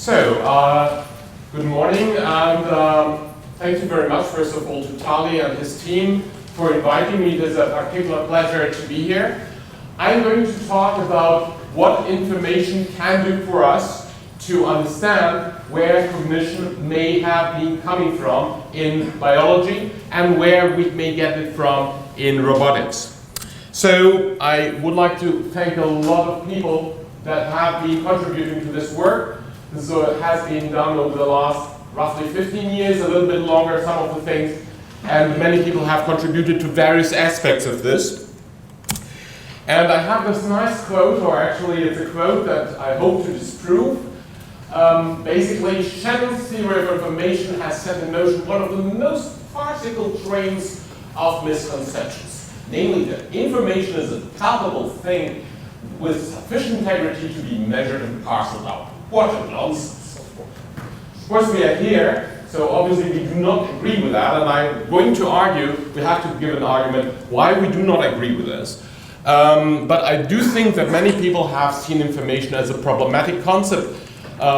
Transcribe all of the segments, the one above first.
Good morning, and thank you very much, first of all, to Tali and his team for inviting me. It is a particular pleasure to be here. I'm going to talk about what information can do for us to understand where cognition may have been coming from in biology and where we may get it from in robotics. So I would like to thank a lot of people that have been contributing to this work. So it has been done over the last roughly 15 years, a little bit longer, some of the things, and many people have contributed to various aspects of this. And I have this nice quote, or actually it's a quote that I hope to disprove. Basically, Shannon's theory of information has set in motion one of the most farcical trains of misconceptions. Namely, that information is a palpable thing with sufficient integrity to be measured and parceled out. What a nonsense. Of course, we are here, so obviously we do not agree with that, and I'm going to argue, we have to give an argument why we do not agree with this. But I do think that many people have seen information as a problematic concept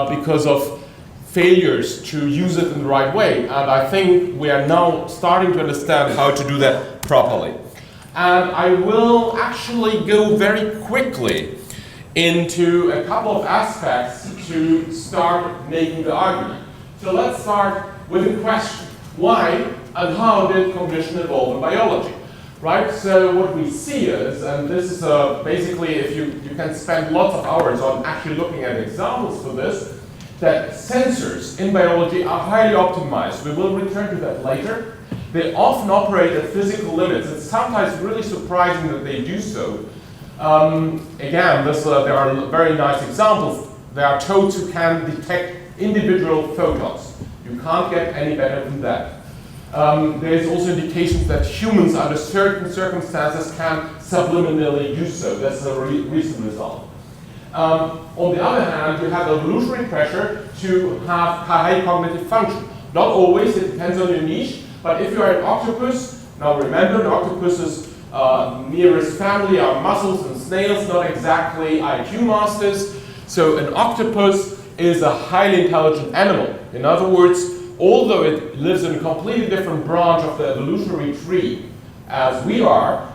because of failures to use it in the right way. And I think we are now starting to understand how to do that properly. And I will actually go very quickly into a couple of aspects to start making the argument. So let's start with a question. Why and how did cognition evolve in biology? Right, so what we see is, and this is basically, if you can spend lots of hours on actually looking at examples for this, that sensors in biology are highly optimized. We will return to that later. They often operate at physical limits. It's sometimes really surprising that they do so. Again, there are very nice examples. There are toads who can detect individual photons. You can't get any better than that. There's also indications that humans under certain circumstances can subliminally do so. That's a recent result. On the other hand, you have evolutionary pressure to have high cognitive function. Not always, it depends on your niche, but if you are an octopus, now remember, the octopus's nearest family are mussels and snails, not exactly IQ masters. So an octopus is a highly intelligent animal. In other words, although it lives in a completely different branch of the evolutionary tree as we are,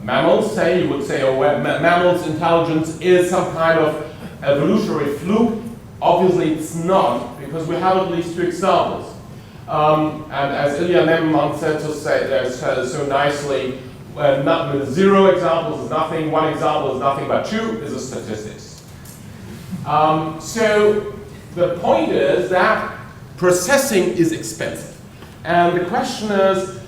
mammals say, you would say, oh, well, mammals' intelligence is some kind of evolutionary fluke. Obviously it's not, because we have at least two examples. And as Ilya Nebenman said so nicely, zero examples is nothing, one example is nothing, but two is a statistics. So the point is that processing is expensive. And the question is,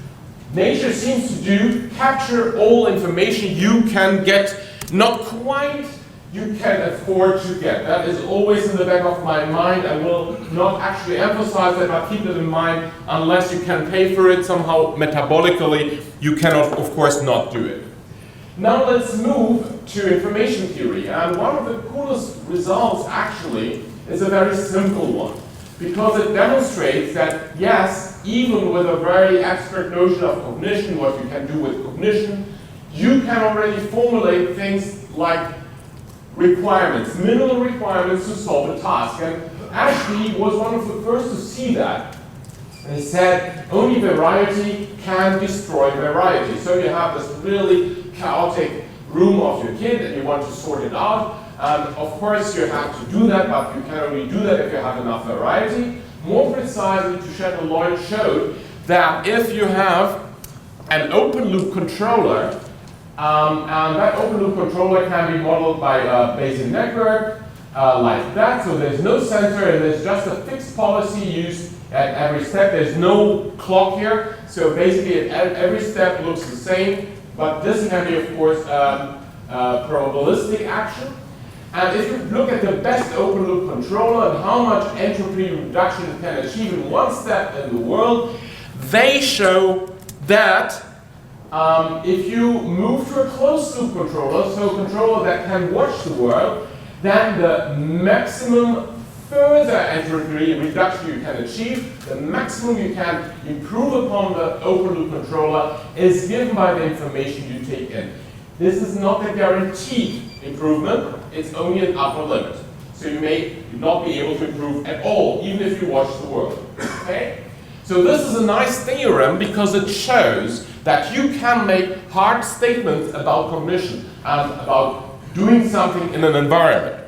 nature seems to capture all information you can get, not quite you can afford to get. That is always in the back of my mind. I will not actually emphasize that, but keep it in mind. Unless you can pay for it somehow metabolically, you cannot, of course, not do it. Now let's move to information theory. And one of the coolest results, actually, is a very simple one. Because it demonstrates that, yes, even with a very abstract notion of cognition, what you can do with cognition, you can already formulate things like requirements, minimal requirements to solve a task. And Ashby was one of the first to see that. And he said, only variety can destroy variety. So you have this really chaotic room of your kid and you want to sort it out. And of course you have to do that, but you can only do that if you have enough variety. More precisely, Shannon Lloyd showed that if you have an open loop controller, and that open loop controller can be modeled by a Bayesian network, like that. So there's no sensor and there's just a fixed policy used at every step. There's no clock here. So basically every step looks the same, but this can be, of course, probabilistic action. And if you look at the best open loop controller and how much entropy reduction it can achieve in one step in the world, they show that if you move to a closed loop controller, so a controller that can watch the world, then the maximum further entropy reduction you can achieve, the maximum you can improve upon the open loop controller is given by the information you take in. This is not a guaranteed improvement, it's only an upper limit. So So you may not be able to improve at all, even if you watch the world. Okay? So this is a nice theorem because it shows that you can make hard statements about cognition and about doing something in an environment.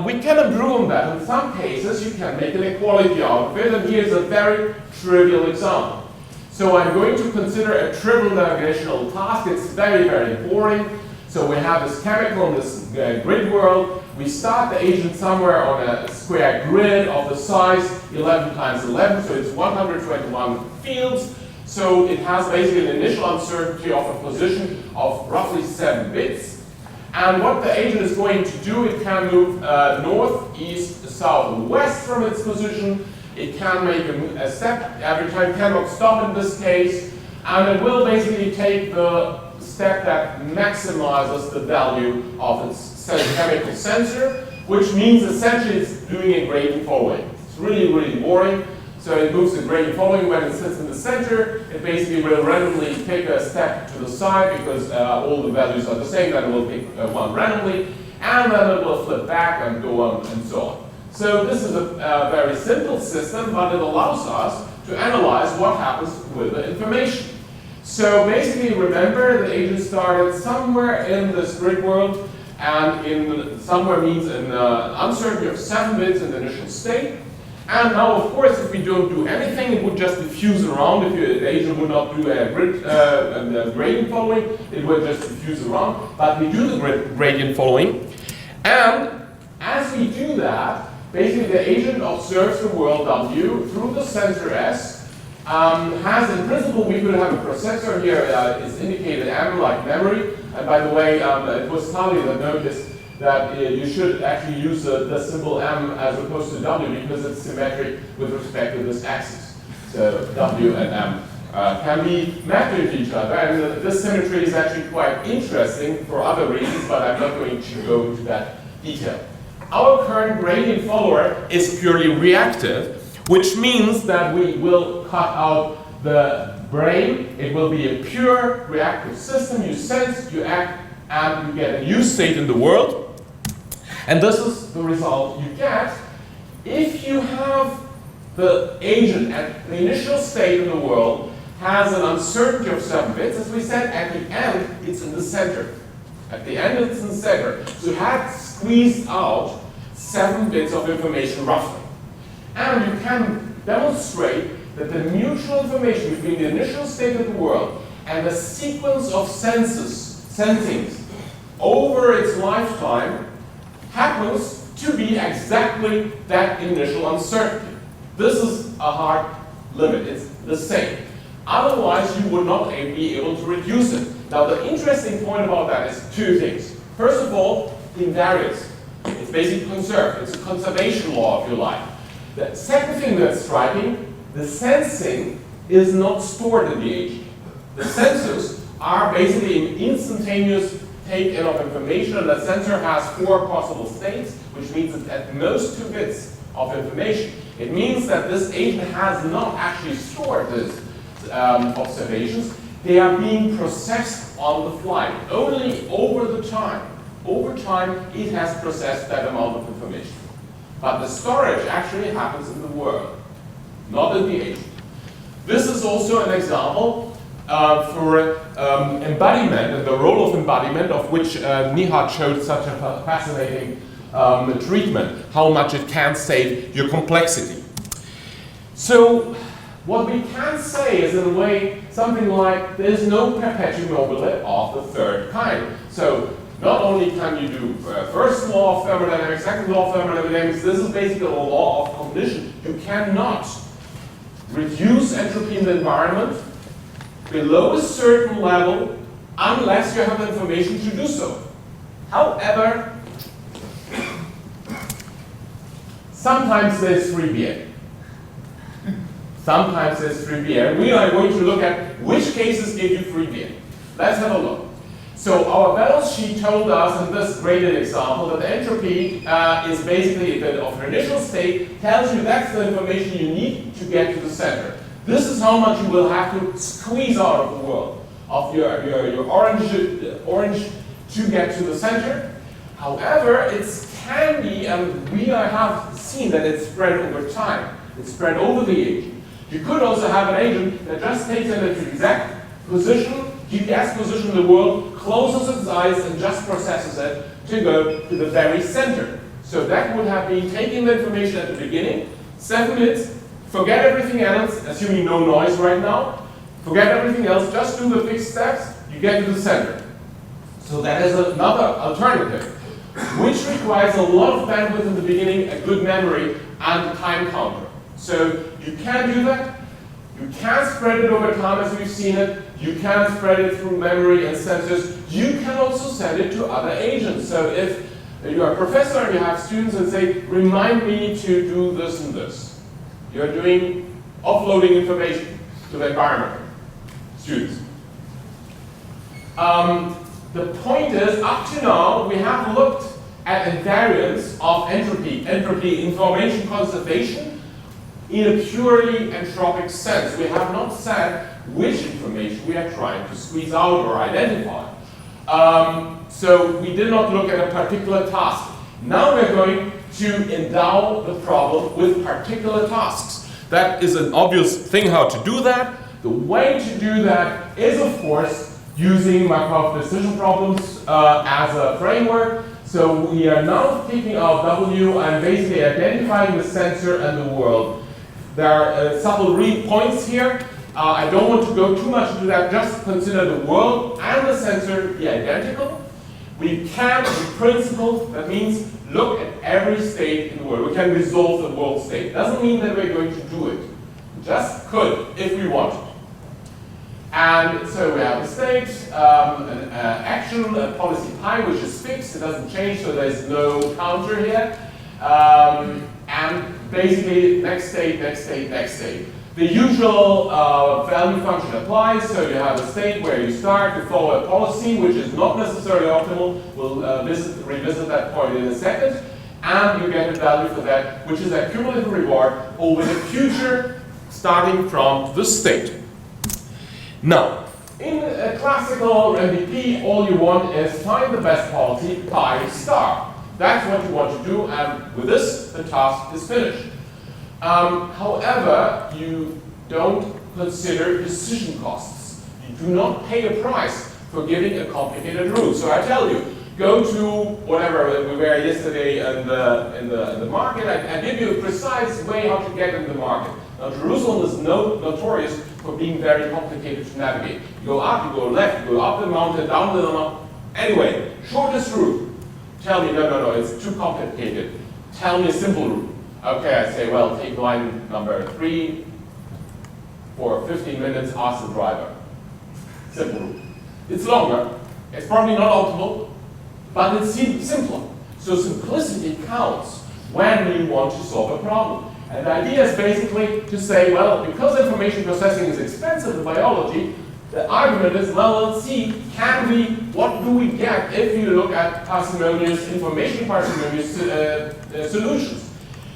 We can improve on that. In some cases, you can make an equality out of it, and here's a very trivial example. So I'm going to consider a trivial navigational task. It's very, very boring. So we have this chemical in this grid world. We start the agent somewhere on a square grid of the size 11 times 11, so it's 121 fields. So it has basically an initial uncertainty of a position of roughly 7 bits. And what the agent is going to do, it can move north, east, south, and west from its position. It can make a step every time, cannot stop in this case. And it will basically take the step that maximizes the value of its chemical sensor, which means essentially it's doing a gradient following. It's really, really boring. So it moves the gradient following. When it sits in the center, it basically will randomly take a step to the side because all the values are the same. Then it will pick one randomly, and then it will flip back and go on and so on. So this is a very simple system, but it allows us to analyze what happens with the information. So basically, remember, the agent started somewhere in this grid world, and in somewhere means an uncertainty of 7 bits in the initial state. And now, of course, if we don't do anything, it would just diffuse around. If the agent would not do a gradient following, it would just diffuse around. But we do the gradient following. And as we do that, basically the agent observes the world W through the sensor S. Has in principle, we could have a processor here, is indicated M like memory. And by the way, it was Tali that noticed that you should actually use the symbol M as opposed to W because it's symmetric with respect to this axis. So W and M can be mapped into each other. And this symmetry is actually quite interesting for other reasons, but I'm not going to go into that detail. Our current gradient follower is purely reactive, which means that we will cut out the brain. It will be a pure reactive system. You sense, you act, and you get a new state in the world. And this is the result you get if you have the agent at the initial state in the world has an uncertainty of 7 bits. As we said, at the end, it's in the center. At the end, it's in the center. So you have squeezed out 7 bits of information roughly. And you can demonstrate that the mutual information between the initial state of the world and the sequence of sensings over its lifetime happens to be exactly that initial uncertainty. This is a hard limit. It's the same. Otherwise, you would not be able to reduce it. Now, the interesting point about that is 2 things. First of all, invariance. It's basically conserved. It's a conservation law, if you like. The second thing that's striking, the sensing is not stored in the agent. The sensors are basically an instantaneous take-in of information, and the sensor has 4 possible states, which means it's at most 2 bits of information. It means that this agent has not actually stored these observations. They are being processed on the fly, only over the time. Over time, it has processed that amount of information. But the storage actually happens in the world, not in the agent. This is also an example for embodiment and the role of embodiment, of which Nihat showed such a fascinating treatment, how much it can save your complexity. So what we can say is, in a way, something like there's no perpetuum mobile of the third kind. So not only can you do first law of thermodynamics, second law of thermodynamics, this is basically a law of cognition. You cannot reduce entropy in the environment below a certain level unless you have the information to do so. However, sometimes there's free beer. Sometimes there's free beer. We are going to look at which cases give you free beer. Let's have a look. So our balance sheet told us in this graded example that the entropy is basically of your initial state, tells you that's the information you need to get to the center. This is how much you will have to squeeze out of the world, of your orange to get to the center. However, it can be, and we have seen that it's spread over time. It's spread over the agent. You could also have an agent that just takes an exact position, GPS position in the world, closes its eyes, and just processes it to go to the very center. So that would have been taking the information at the beginning, 7 minutes, forget everything else, assuming no noise right now, forget everything else, just do the fixed steps, you get to the center. So that is another alternative, which requires a lot of bandwidth in the beginning, a good memory, and a time counter. So you can do that. You can spread it over time as we've seen it. You can spread it through memory and sensors. You can also send it to other agents. So if you're a professor and you have students and say, remind me to do this and this. You're doing offloading information to the environment, students. The point is, up to now, we have looked at invariance of entropy, information conservation, in a purely entropic sense. We have not said which information we are trying to squeeze out or identify. So we did not look at a particular task. Now we're going to endow the problem with particular tasks. That is an obvious thing how to do that. The way to do that is, of course, using Markov decision problems as a framework. So we are now taking our W and basically identifying the sensor and the world. There are subtle points here. I don't want to go too much into that. Just consider the world and the sensor be identical. We can, in principle, that means look at every state in the world. We can resolve the world state. Doesn't mean that we're going to do it. We just could if we wanted. And so we have a state, an action, a policy pi, which is fixed. It doesn't change, so there's no counter here. And basically, next state, next state, next state. The usual value function applies, so you have a state where you start to follow a policy, which is not necessarily optimal. We'll revisit that point in a second. And you get a value for that, which is a cumulative reward over the future, starting from the state. Now, in a classical MVP, all you want is find the best policy, pi star. That's what you want to do, and with this, the task is finished. However, you don't consider decision costs. You do not pay a price for giving a complicated rule. So I tell you, go to whatever we were yesterday in the market. I give you a precise way how to get in the market. Now, Jerusalem is notorious for being very complicated to navigate. You go up, you go left, you go up the mountain, down the mountain. Anyway, shortest route. Tell me, no, it's too complicated. Tell me a simple route. Okay, I say, well, take line number 3 for 15 minutes, ask the driver. Simple route. It's longer, it's probably not optimal, but it's simpler. So simplicity counts when you want to solve a problem. And the idea is basically to say, well, because information processing is expensive in biology, the argument is, well, let's see, what do we get if you look at information parsimonious solutions?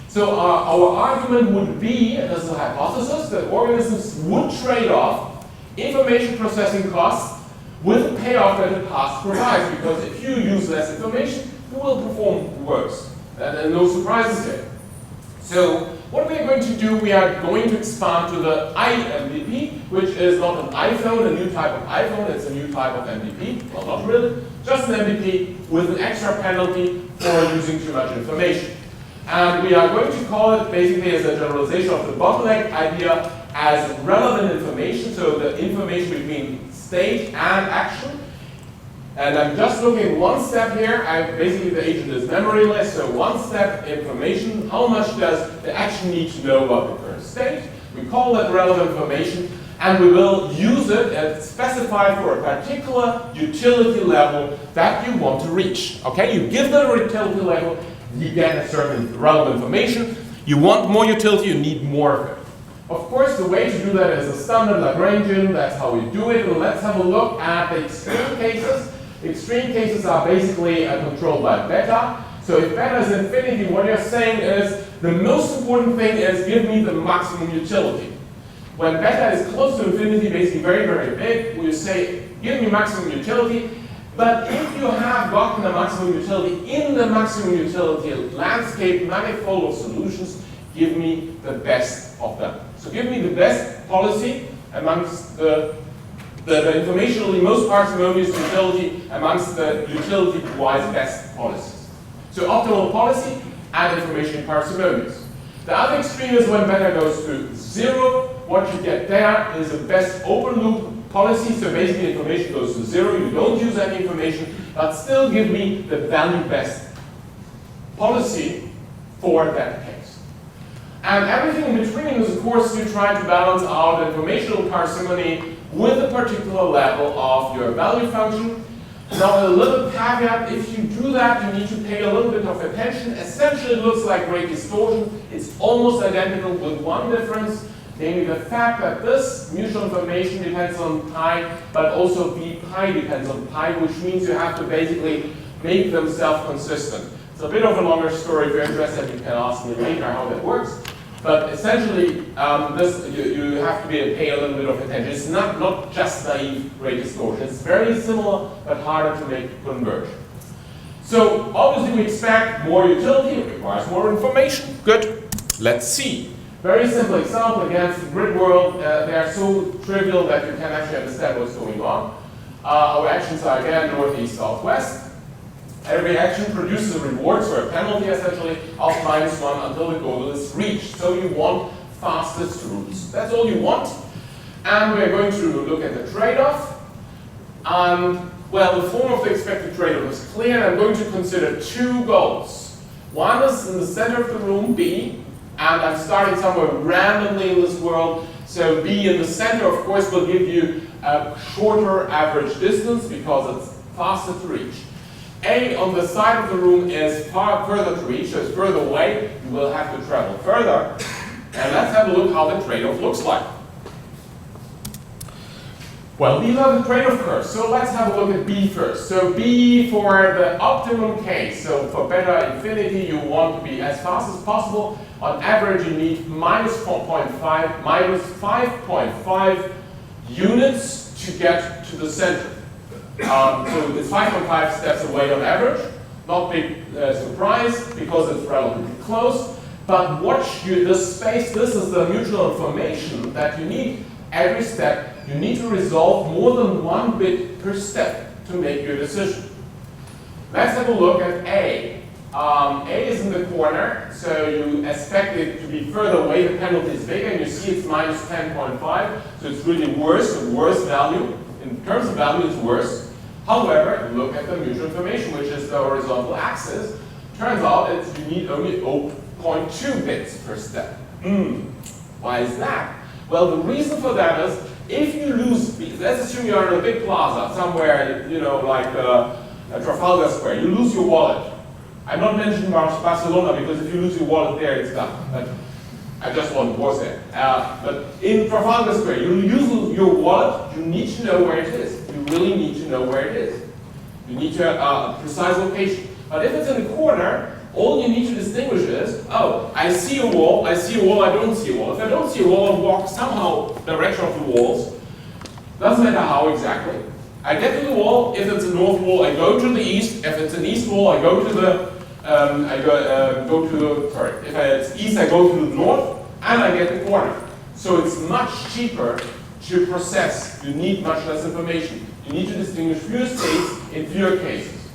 So our argument would be, and this is a hypothesis, that organisms would trade off information processing costs with the payoff that the past provides, because if you use less information, you will perform worse. And no surprises there. So what we are going to do, we are going to expand to the iMVP, which is not an iPhone, a new type of iPhone, it's a new type of MVP. Well, not really, just an MVP with an extra penalty for using too much information. And we are going to call it basically as a generalization of the bottleneck idea as relevant information, so the information between state and action. And I'm just looking one step here. Basically, the agent is memoryless, so one step information. How much does the action need to know about the current state? We call that relevant information, and we will use it and specify for a particular utility level that you want to reach. Okay, you give the utility level, you get a certain relevant information. You want more utility, you need more of it. Of course, the way to do that is a standard Lagrangian. That's how we do it. And let's have a look at the extreme cases. Extreme cases are basically controlled by beta. So if beta is infinity, what you're saying is the most important thing is give me the maximum utility. When beta is close to infinity, basically very, very big, we say give me maximum utility. But if you have gotten a maximum utility, in the maximum utility landscape manifold of solutions, give me the best of them. So give me the best policy amongst the informationally most parsimonious utility amongst the utility-wise best policies. So optimal policy and information parsimonious. The other extreme is when beta goes to 0. What you get there is the best open loop policy. So basically information goes to 0. You don't use any information, but still give me the value best policy for that case. And everything in between is, of course, you try to balance out informational parsimony with a particular level of your value function. Now, a little caveat, if you do that, you need to pay a little bit of attention. Essentially, it looks like rate distortion. It's almost identical with one difference, namely the fact that this mutual information depends on pi, but also b pi depends on pi, which means you have to basically make them self-consistent. It's a bit of a longer story. If you're interested, you can ask me later how that works. But essentially, you have to pay a little bit of attention. It's not just naive rate distortion. It's very similar, but harder to make converge. So obviously, we expect more utility. It requires more information. Good. Let's see. Very simple example against the grid world. They are so trivial that you can actually understand what's going on. Our actions are again northeast, southwest. Every action produces a reward, so a penalty essentially, of -1 until the goal is reached. So you want fastest routes. That's all you want. And we're going to look at the trade-off. Well, the form of the expected trade-off is clear, and I'm going to consider two goals. One is in the center of the room, B, and I'm starting somewhere randomly in this world. So B in the center, of course, will give you a shorter average distance because it's faster to reach. A on the side of the room is far further to reach, so it's further away. You will have to travel further. And let's have a look how the trade-off looks like. Well, these are the trade-off curves. So let's have a look at B first. So B for the optimum case. So for beta infinity, you want to be as fast as possible. On average, you need minus 5.5 units to get to the center. So it's 5.5 steps away on average. Not big surprise because it's relatively close. But watch this space. This is the mutual information that you need every step. You need to resolve more than 1 bit per step to make your decision. Let's have a look at A. A is in the corner, so you expect it to be further away. The penalty is bigger, and you see it's minus 10.5, so it's really worse, a worse value. In terms of value, it's worse. However, look at the mutual information, which is the horizontal axis. Turns out you need only 0.2 bits per step. Why is that? Well, the reason for that is if you lose, let's assume you're in a big plaza somewhere, like Trafalgar Square, you lose your wallet. I'm not mentioning Barcelona because if you lose your wallet there, it's done. But I just want to pause there. But in Trafalgar Square, you lose your wallet, you need to know where it is. You really need to know where it is. You need to have a precise location. But if it's in the corner, all you need to distinguish is, oh, I see a wall, I don't see a wall. If I don't see a wall, I walk somehow direction of the walls. Doesn't matter how exactly. I get to the wall. If it's a north wall, I go to the east. If it's an east wall, I go to the if it's east, I go to the north, and I get the corner. So it's much cheaper to process. You need much less information. You need to distinguish fewer states in fewer cases.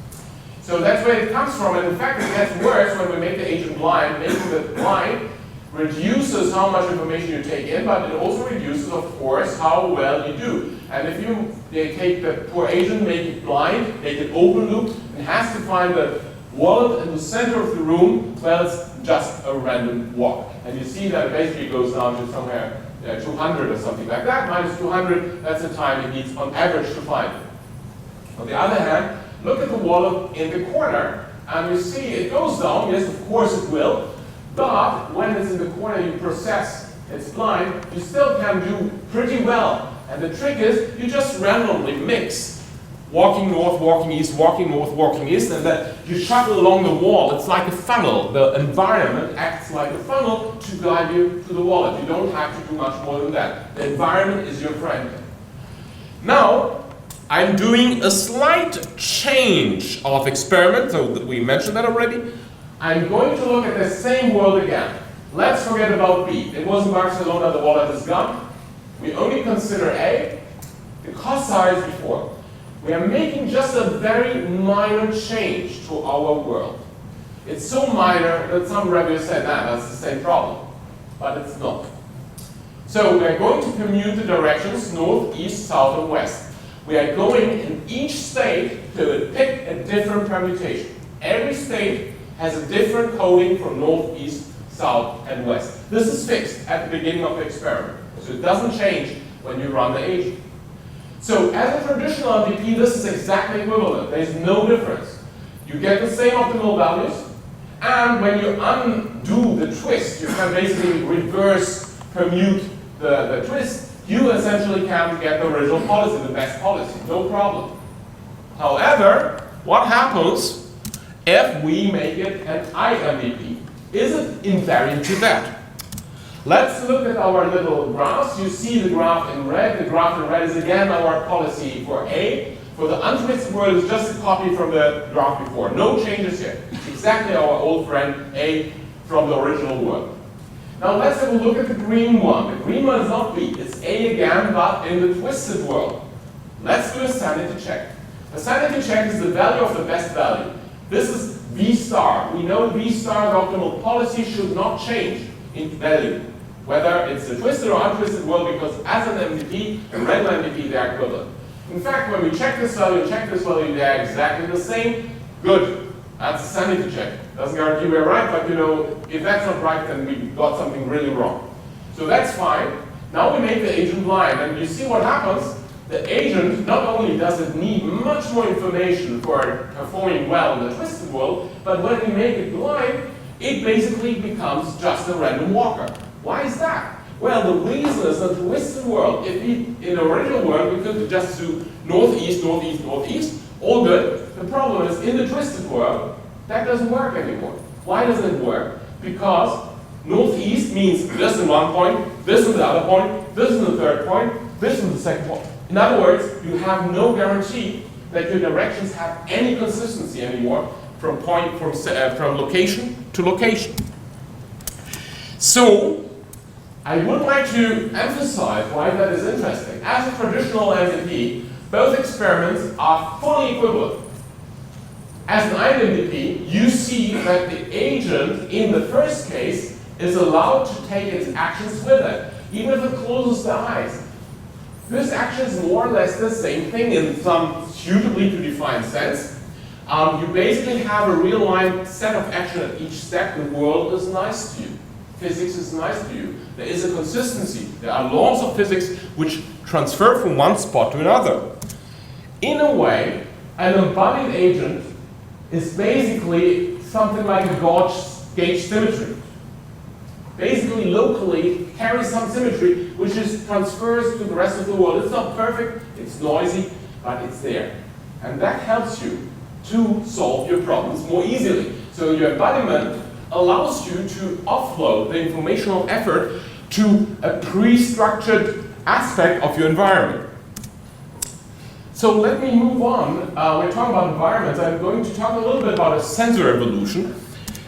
So that's where it comes from, and in fact it gets worse when we make the agent blind. Making the blind reduces how much information you take in, but it also reduces, of course, how well you do. And if you take the poor agent, make it blind, make it open loop, and has to find the wallet in the center of the room, well, it's just a random walk. And you see that it basically goes down to somewhere 200 or something like that. Minus 200, that's the time it needs on average to find it. On the other hand, look at the wallet in the corner, and you see it goes down. Yes, of course it will. But when it's in the corner, you process, it's blind, you still can do pretty well. And the trick is, you just randomly mix walking north, walking east, walking north, walking east, and then you shuffle along the wall. It's like a funnel. The environment acts like a funnel to guide you to the wallet. You don't have to do much more than that. The environment is your friend. Now, I'm doing a slight change of experiment, so we mentioned that already. I'm going to look at the same world again. Let's forget about B. It was in Barcelona, the wallet is gone. We only consider A, the cost size before. We are making just a very minor change to our world. It's so minor that some reviewers say, nah, that's the same problem. But it's not. So we are going to commute the directions north, east, south, and west. We are going in each state to pick a different permutation. Every state has a different coding from north, east, south, and west. This is fixed at the beginning of the experiment. So it doesn't change when you run the agent. So as a traditional MDP, this is exactly equivalent. There's no difference. You get the same optimal values, and when you undo the twist, you can basically reverse permute the twist, you essentially can get the original policy, the best policy, no problem. However, what happens if we make it an IMDP? Is it invariant to that? Let's look at our little graphs. You see the graph in red. The graph in red is again our policy for A. For the untwisted world, it's just a copy from the graph before. No changes here. Exactly our old friend A from the original world. Now let's have a look at the green one. The green one is not B. It's A again, but in the twisted world. Let's do a sanity check. A sanity check is the value of the best value. This is V star. We know V star, the optimal policy, should not change in value, whether it's a twisted or untwisted world, because as an MDP, a regular MDP, they are equivalent. In fact, when we check this value and check this value, they are exactly the same. Good. That's a sanity check. Doesn't guarantee we're right, but you know, if that's not right, then we got something really wrong. So that's fine. Now we make the agent blind, and you see what happens. The agent not only does it need much more information for performing well in the twisted world, but when we make it blind, it basically becomes just a random walker. Why is that? Well, the reason is that the twisted world, if we, in the original world, we could just do northeast, northeast, northeast, all good. The problem is, in the twisted world, that doesn't work anymore. Why doesn't it work? Because northeast means this in one point, this in the other point, this in the third point, this in the second point. In other words, you have no guarantee that your directions have any consistency anymore from location to location. So, I would like to emphasize why that is interesting. As a traditional MDP, both experiments are fully equivalent. As an IMDP, you see that the agent in the first case is allowed to take its actions with it, even if it closes the eyes. This action is more or less the same thing in some suitably to define sense. You basically have a real-line set of action at each step. The world is nice to you. Physics is nice to you. There is a consistency. There are laws of physics which transfer from one spot to another. In a way, an embodied agent is basically something like a gauge symmetry. Basically, locally, carries some symmetry which is transfers to the rest of the world. It's not perfect, it's noisy, but it's there. And that helps you to solve your problems more easily. So your embodiment allows you to offload the informational effort to a pre-structured aspect of your environment. So let me move on. We're talking about environments. I'm going to talk a little bit about a sensor evolution.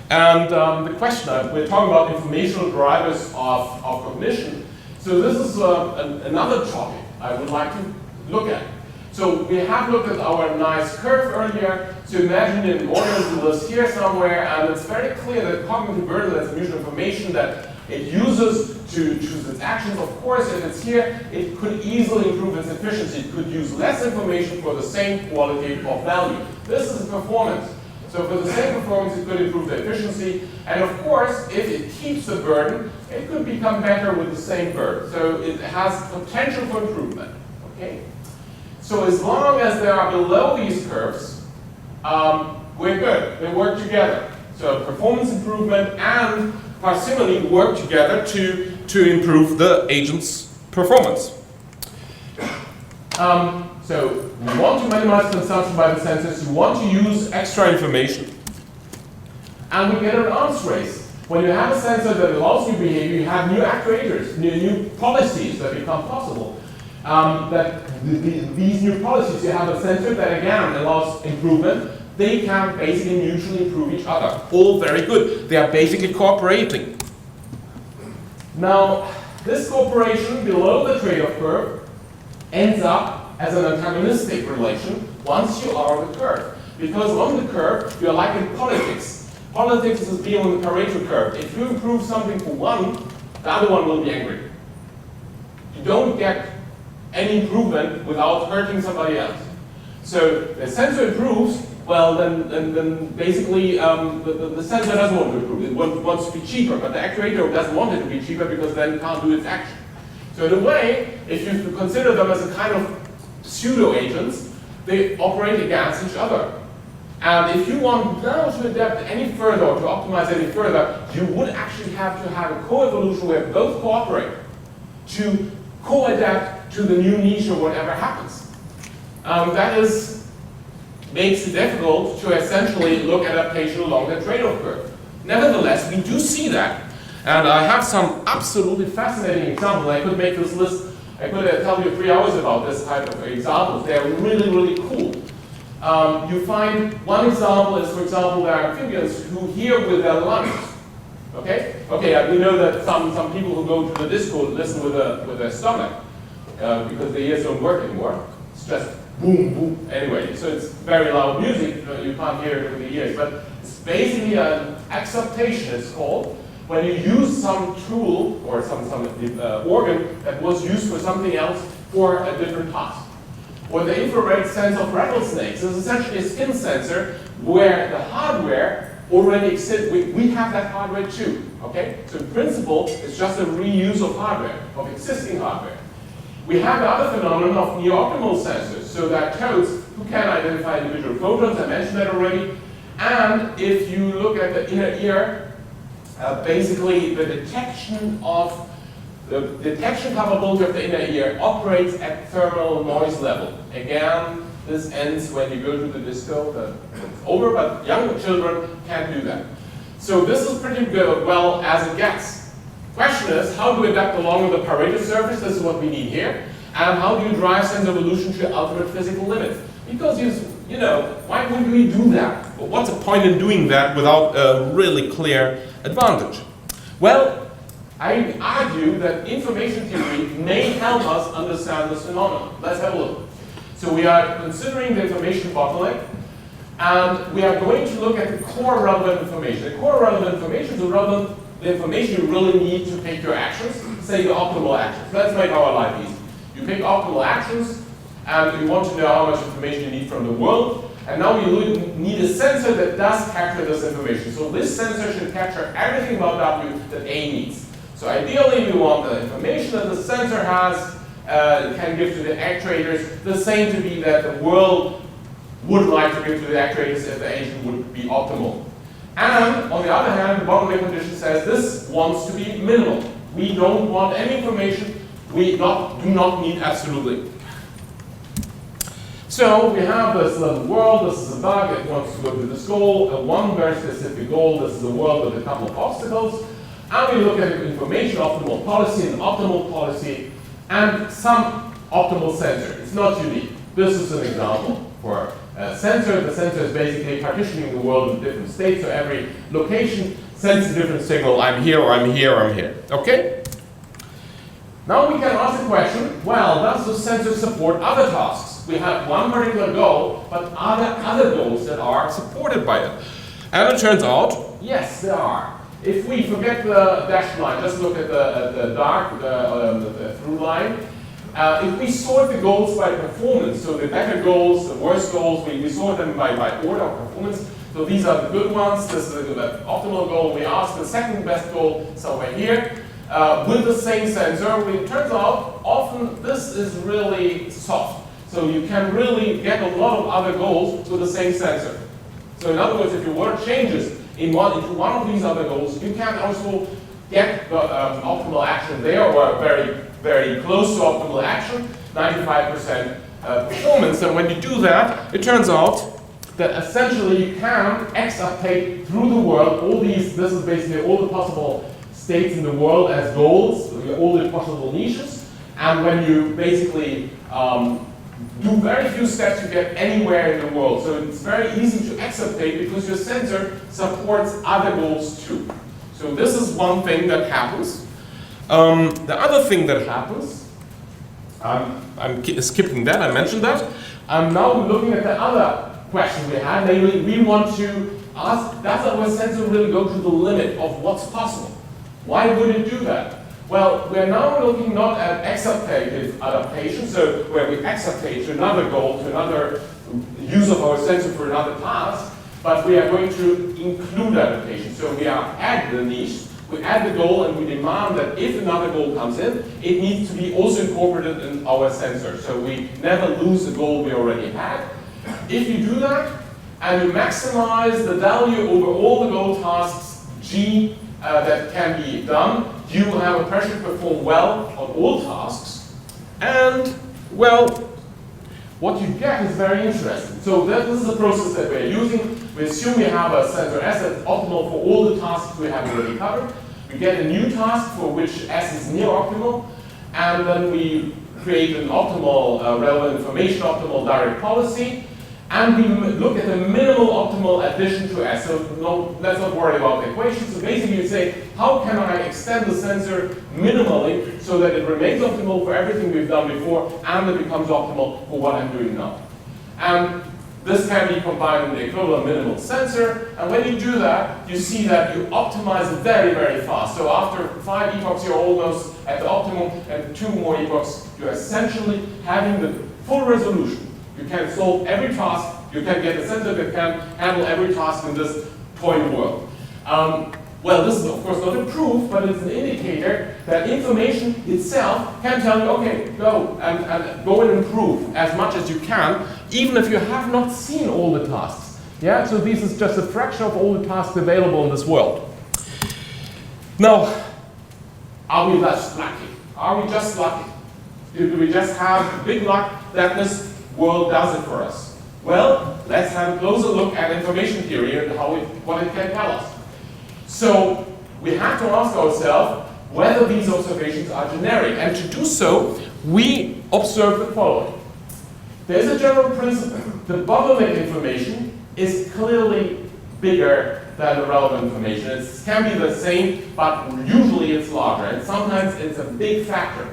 And the question, we're talking about informational drivers of cognition. So this is another topic I would like to look at. So we have looked at our nice curve earlier. So imagine an organism lives here somewhere, and it's very clear that cognitive burden, that's mutual information that it uses to choose its actions. Of course, if it's here, it could easily improve its efficiency. It could use less information for the same quality of value. This is performance. So for the same performance, it could improve the efficiency. And of course, if it keeps the burden, it could become better with the same burden. So it has potential for improvement. Okay? So as long as they are below these curves, we're good. They work together. So performance improvement and parsimony work together to improve the agent's performance. So you want to minimize consumption by the sensors, you want to use extra information. And we get an arms race. When you have a sensor that allows new behavior, you have new actuators, new policies that become possible, that these new policies, you have a sensor that again allows improvement. They can basically mutually improve each other. All very good. They are basically cooperating. Now, this cooperation below the trade-off curve ends up as an antagonistic relation once you are on the curve. Because on the curve, you are like in politics. Politics is being on the Pareto curve. If you improve something for one, the other one will be angry. You don't get any improvement without hurting somebody else. So the sensor improves, well, then basically the sensor doesn't want to improve. It wants to be cheaper, but the actuator doesn't want it to be cheaper because then it can't do its action. So in a way, if you consider them as a kind of pseudo-agents, they operate against each other. And if you want now to adapt any further or to optimize any further, you would actually have to have a co-evolution where both cooperate to co-adapt to the new niche or whatever happens. That makes it difficult to essentially look at adaptation along the trade-off curve. Nevertheless, we do see that. And I have some absolutely fascinating examples. I could make this list, I could tell you 3 hours about this type of examples. They're really, really cool. You find one example is, for example, there are amphibians who hear with their lungs. Okay? Okay, we know that some people who go to the disco listen with their stomach because their ears don't work anymore. It's just boom, boom. Anyway, so it's very loud music. You can't hear it with the ears. But it's basically an adaptation, it's called, when you use some tool or some organ that was used for something else for a different task. Or the infrared sense of rattlesnakes is essentially a skin sensor where the hardware already exists. We have that hardware too, okay? So in principle, it's just a reuse of hardware, of existing hardware. We have the other phenomenon of near-optimal sensors. So there are toads who can identify individual photons, I mentioned that already. And if you look at the inner ear, basically the detection capability of the inner ear operates at thermal noise level. Again, this ends when you go to the disco. It's over, but young children can't do that. So this is pretty good, well as it gets. Question is, how do we adapt along with the Pareto surface? This is what we need here. And how do you drive sense evolution to ultimate physical limits? Because you know, why would we do that? Well, what's the point in doing that without a really clear advantage? Well, I argue that information theory may help us understand this phenomenon. Let's have a look. So we are considering the information bottleneck, and we are going to look at the core relevant information. The core relevant information is the information you really need to take your actions, say the optimal actions. Let's make our life easy. You pick optimal actions, and you want to know how much information you need from the world, and now you need a sensor that does capture this information. So this sensor should capture everything about W that A needs. So ideally, we want the information that the sensor has, can give to the actuators, the same to be that the world would like to give to the actuators if the agent would be optimal. And on the other hand, the boundary condition says this wants to be minimal. We don't want any information. We do not need absolutely. So we have this little world. This is a bug. It wants to go to this goal. One very specific goal. This is a world with a couple of obstacles. And we look at the information optimal policy and optimal policy and some optimal sensor. It's not unique. This is an example for a sensor. The sensor is basically partitioning the world into different states. So every location sends a different signal. I'm here, or I'm here, or I'm here. Okay? Now we can ask the question, well, does the sensor support other tasks? We have one particular goal, but are there other goals that are supported by it? And it turns out, yes, there are. If we forget the dashed line, just look at the dark, the through line. If we sort the goals by performance, so the better goals, the worst goals, we sort them by order of performance. So these are the good ones. This is the optimal goal. We ask the second best goal somewhere here. With the same sensor, it turns out often this is really soft. So you can really get a lot of other goals with the same sensor. So in other words, if your work changes into one of these other goals, you can also get the optimal action there, or very, very close to optimal action, 95% performance. And when you do that, it turns out that essentially you can exaptate through the world all these, this is basically all the possible states in the world as goals, all the possible niches. And when you basically do very few steps to get anywhere in the world. So it's very easy to acceptate because your sensor supports other goals too. So this is one thing that happens. The other thing that happens, I'm skipping that, I mentioned that. Now we're looking at the other question we had, namely we want to ask, does our sensor really go to the limit of what's possible? Why would it do that? Well, we're now looking not at exaptative adaptation, so where we exaptate to another goal, to another use of our sensor for another task, but we are going to include adaptation. So we are at the niche, we add the goal, and we demand that if another goal comes in, it needs to be also incorporated in our sensor. So we never lose the goal we already had. If you do that, and you maximize the value over all the goal tasks G that can be done, you will have a pressure to perform well on all tasks. And, well, what you get is very interesting. So this is the process that we're using. We assume we have a sensor S that's optimal for all the tasks we have already covered. We get a new task for which S is near optimal, and then we create an optimal, relevant information, optimal direct policy, and we look at the minimal optimal addition to S. So no, let's not worry about the equation. So basically you say, how can I extend the sensor minimally so that it remains optimal for everything we've done before and it becomes optimal for what I'm doing now. And this can be combined in the equivalent minimal sensor. And when you do that, you see that you optimize very, very fast. So after 5 epochs, you're almost at the optimum, and 2 more epochs, you're essentially having the full resolution. You can solve every task, you can get a sensor that can handle every task in this point world. Well, this is of course not a proof, but it's an indicator that information itself can tell you, okay, go and go and improve as much as you can, even if you have not seen all the tasks. Yeah, so this is just a fraction of all the tasks available in this world. Now, are we just lucky? Are we just lucky? Do we just have big luck that this world does it for us? Well, let's have a closer look at information theory and what it can tell us. So we have to ask ourselves whether these observations are generic, and to do so, we observe the following. There's a general principle. The bottleneck information is clearly bigger than the relevant information. It can be the same, but usually it's larger, and sometimes it's a big factor.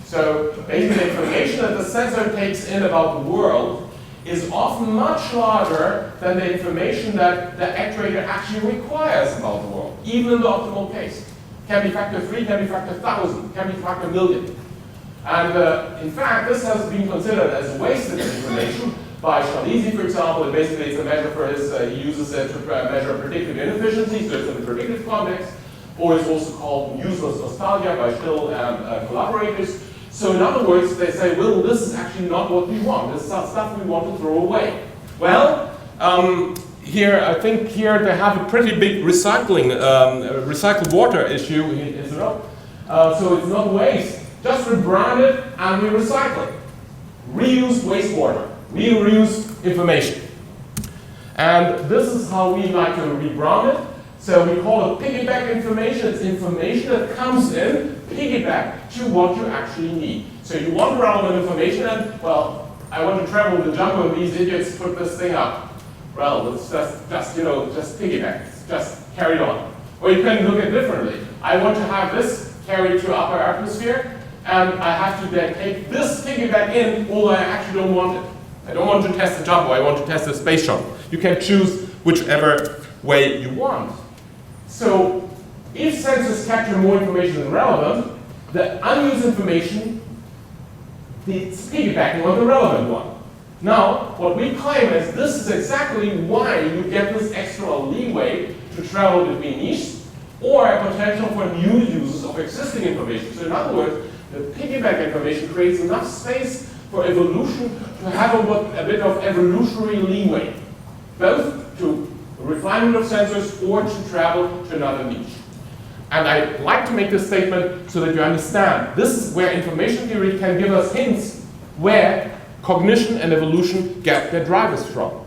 So basically the information that the sensor takes in about the world is often much larger than the information that the actuator actually requires about the world, even in the optimal case. Can be factor 3, can be factor 1,000, can be factor 1,000,000. And in fact, this has been considered as wasted information by Chalisi, for example. And basically it's a measure for his, he uses it to measure predictive inefficiency, so it's in the predictive context, or it's also called useless nostalgia by Still and collaborators. So in other words, they say, well, this is actually not what we want. This is stuff we want to throw away. Well, here, I think here they have a pretty big recycling, recycled water issue in Israel. So it's not waste. Just rebrand it and we recycle it. Reuse wastewater. We reuse information. And this is how we like to rebrand it. So we call it piggyback information. It's information that comes in, piggyback to what you actually need. So you want relevant information and, well, I want to travel the jungle and these idiots put this thing up. Well, let's just piggyback, just carry it on. Or you can look at it differently. I want to have this carried to upper atmosphere and I have to then take this piggyback in, although I actually don't want it. I don't want to test the jumbo, I want to test the space shuttle. You can choose whichever way you want. So, if sensors capture more information than relevant, the unused information is piggybacking on the relevant one. Now, what we claim is this is exactly why you get this extra leeway to travel between niches, or a potential for new uses of existing information. So in other words, the piggyback information creates enough space for evolution to have a bit of evolutionary leeway, both to refinement of sensors or to travel to another niche. And I like to make this statement so that you understand this is where information theory can give us hints where cognition and evolution get their drivers from.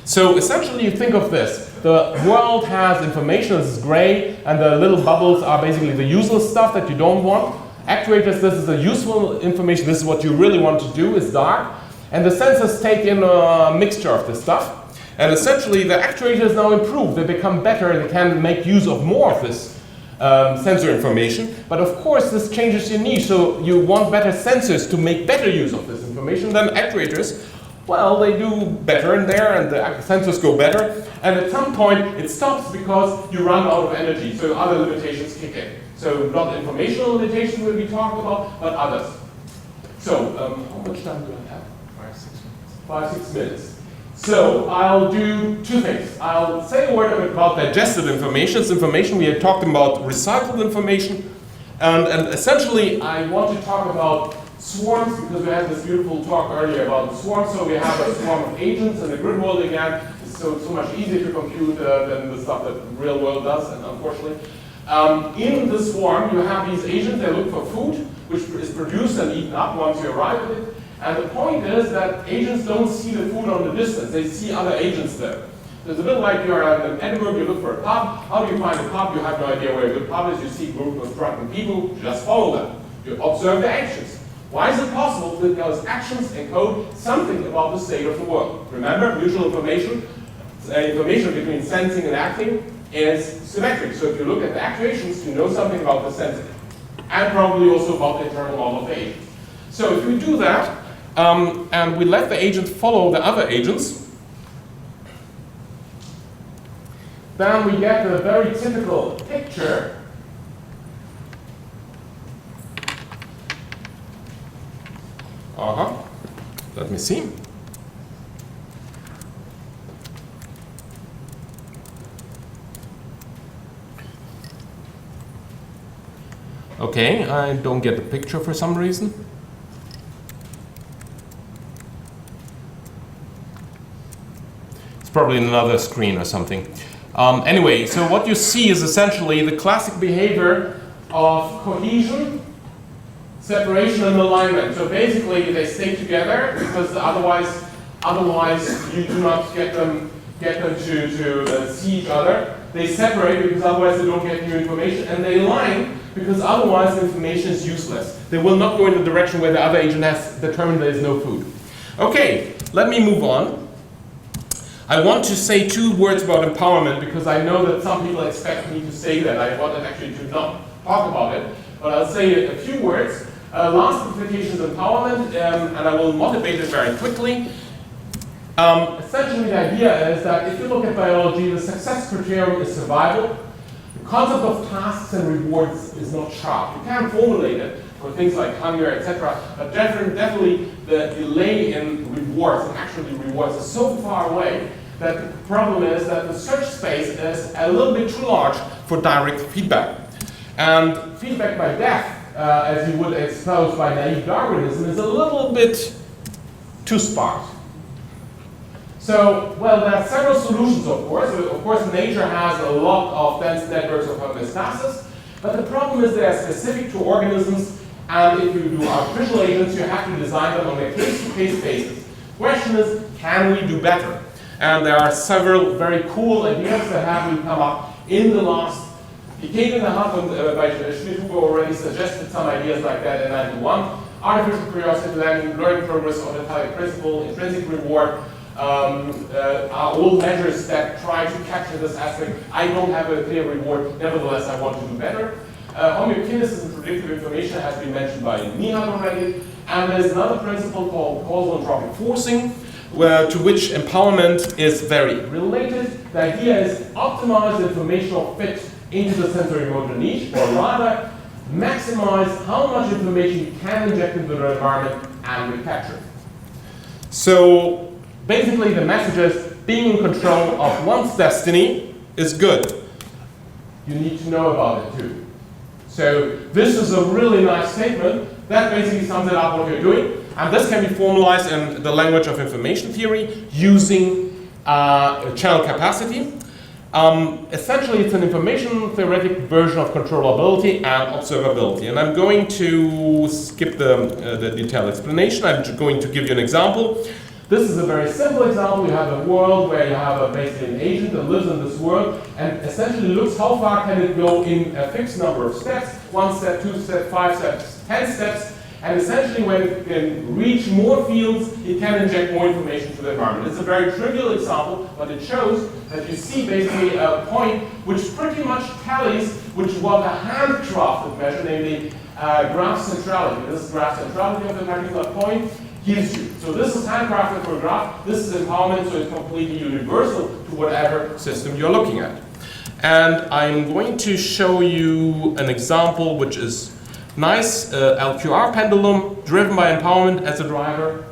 So essentially you think of this. The world has information, this is gray, and the little bubbles are basically the useless stuff that you don't want. Actuators, this is a useful information. This is what you really want to do, is dark. And the sensors take in a mixture of this stuff. And essentially, the actuators now improve. They become better. They can make use of more of this sensor information. But of course, this changes your niche. So you want better sensors to make better use of this information than actuators. Well, they do better in there, and the sensors go better. And at some point, it stops because you run out of energy. So other limitations kick in. So not informational limitations will be talked about, but others. So how much time do I have? 5-6 minutes. So I'll do two things. I'll say a word about digested information. It's information we had talked about, recycled information. And essentially, I want to talk about swarms, because we had this beautiful talk earlier about swarms. So we have a swarm of agents in the grid world again. It's so much easier to compute than the stuff that the real world does, and unfortunately. In the swarm, you have these agents. They look for food, which is produced and eaten up once you arrive at it. And the point is that agents don't see the food on the distance. They see other agents there. So it's a bit like you're in Edinburgh, you look for a pub. How do you find a pub? You have no idea where a good pub is. You see a group of drunken people, you just follow them. You observe the actions. Why is it possible? Because actions encode something about the state of the world. Remember, mutual information, information between sensing and acting is symmetric. So if you look at the actuations, you know something about the sensing. And probably also about the internal model of the agent. So if we do that, and we let the agent follow the other agents, then we get a very typical picture. Let me see. Okay, I don't get the picture for some reason. It's probably another screen or something. Anyway, so what you see is essentially the classic behavior of cohesion, separation, and alignment. So basically, they stay together because otherwise you do not get them to see each other. They separate because otherwise they don't get new information, and they align because otherwise the information is useless. They will not go in the direction where the other agent has determined there is no food. Okay, let me move on. I want to say two words about empowerment because I know that some people expect me to say that. I wanted actually to not talk about it, but I'll say a few words. Last implication is empowerment, and I will motivate it very quickly. Essentially, the idea is that if you look at biology, the success criterion is survival. The concept of tasks and rewards is not sharp. You can formulate it for things like hunger, etc. But definitely the delay in rewards, and actually rewards, is so far away that the problem is that the search space is a little bit too large for direct feedback. And feedback by death, as you would expose by naive Darwinism, is a little bit too sparse. So, well, there are several solutions, of course. Of course, nature has a lot of dense networks of homeostasis, but the problem is they are specific to organisms, and if you do artificial agents, you have to design them on a case-to-case basis. The question is, can we do better? And there are several very cool ideas that have come up in the last decade and a half, and by Schmidt-Huber already suggested some ideas like that in 1991. Artificial curiosity, learning progress, automatic principle, intrinsic reward, are all measures that try to capture this aspect. I don't have a clear reward, nevertheless I want to do better. Homeokinesis and predictive information has been mentioned by Nihan already, and there's another principle called causal entropic forcing, to which empowerment is very related. The idea is optimize the informational fit into the sensory motor niche, or rather maximize how much information you can inject into the environment and recapture. So basically the message is being in control of one's destiny is good. You need to know about it too. So this is a really nice statement that basically sums it up what you're doing. And this can be formalized in the language of information theory using channel capacity. Essentially, it's an information theoretic version of controllability and observability. And I'm going to skip the detailed explanation. I'm going to give you an example. This is a very simple example. You have a world where you have basically an agent that lives in this world and essentially looks how far can it go in a fixed number of steps, 1 step, 2 steps, 5 steps, 10 steps, and essentially when it can reach more fields, it can inject more information to the environment. It's a very trivial example, but it shows that you see basically a point which pretty much tallies with what a handcrafted measure, namely graph centrality. This graph centrality of a particular point gives you. So this is handcrafted for a graph. This is empowerment, so it's completely universal to whatever system you're looking at. And I'm going to show you an example which is nice, LQR pendulum driven by empowerment as a driver.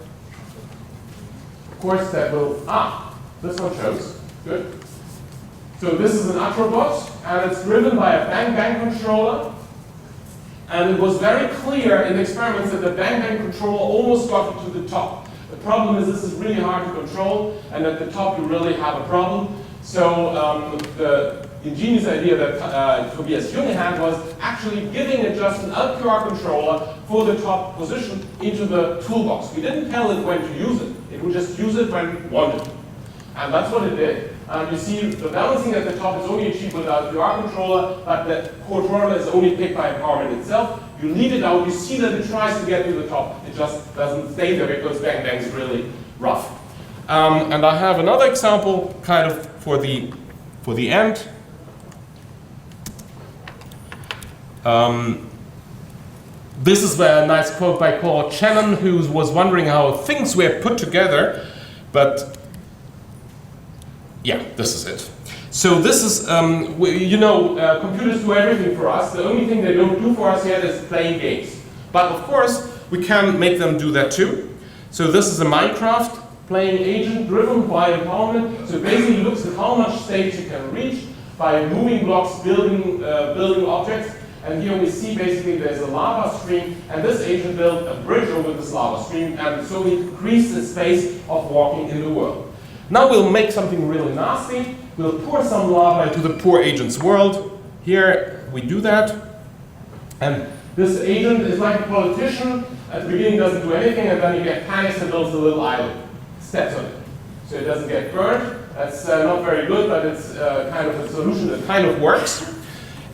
Of course that will, this one shows, good. So this is an Atrobot and it's driven by a bang-bang controller. And it was very clear in the experiments that the bang-bang controller almost got it to the top. The problem is this is really hard to control, and at the top you really have a problem. So the ingenious idea that Tobias Jung had was actually giving it just an LQR controller for the top position into the toolbox. We didn't tell it when to use it. It would just use it when it wanted. And that's what it did. And you see the balancing at the top is only achieved with the LQR controller, but the controller is only picked by empowerment itself. You lead it out, you see that it tries to get to the top. It just doesn't stay there because bang bang is really rough. And I have another example kind of for the end. This is a nice quote by Shannon, who was wondering how things were put together, but yeah, this is it. So this is, computers do everything for us. The only thing they don't do for us yet is playing games. But of course, we can make them do that too. So this is a Minecraft playing agent driven by empowerment. So it basically looks at how much space you can reach by moving blocks, building objects. And here we see basically there's a lava stream, and this agent built a bridge over this lava stream, and so we increase the space of walking in the world. Now we'll make something really nasty. We'll pour some lava into the poor agent's world. Here we do that. And this agent is like a politician. At the beginning doesn't do anything, and then you get panics and builds a little island. Steps on it. So it doesn't get burned. That's not very good, but it's kind of a solution that kind of works.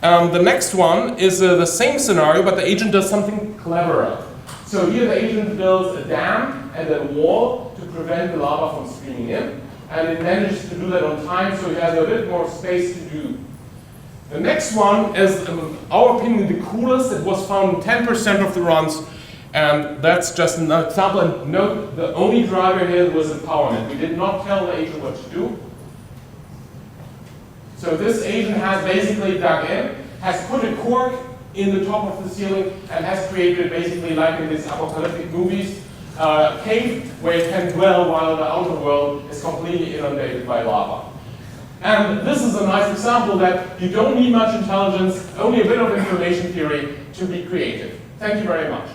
The next one is the same scenario, but the agent does something cleverer. So here the agent builds a dam and a wall to prevent the lava from streaming in. And it manages to do that on time, so it has a bit more space to do. The next one is, in our opinion, the coolest. It was found in 10% of the runs, and that's just an example. And note, the only driver here was empowerment. We did not tell the agent what to do. So this agent has basically dug in, has put a cork in the top of the ceiling, and has created basically, like in these apocalyptic movies, a cave where it can dwell while the outer world is completely inundated by lava. And this is a nice example that you don't need much intelligence, only a bit of information theory to be creative. Thank you very much.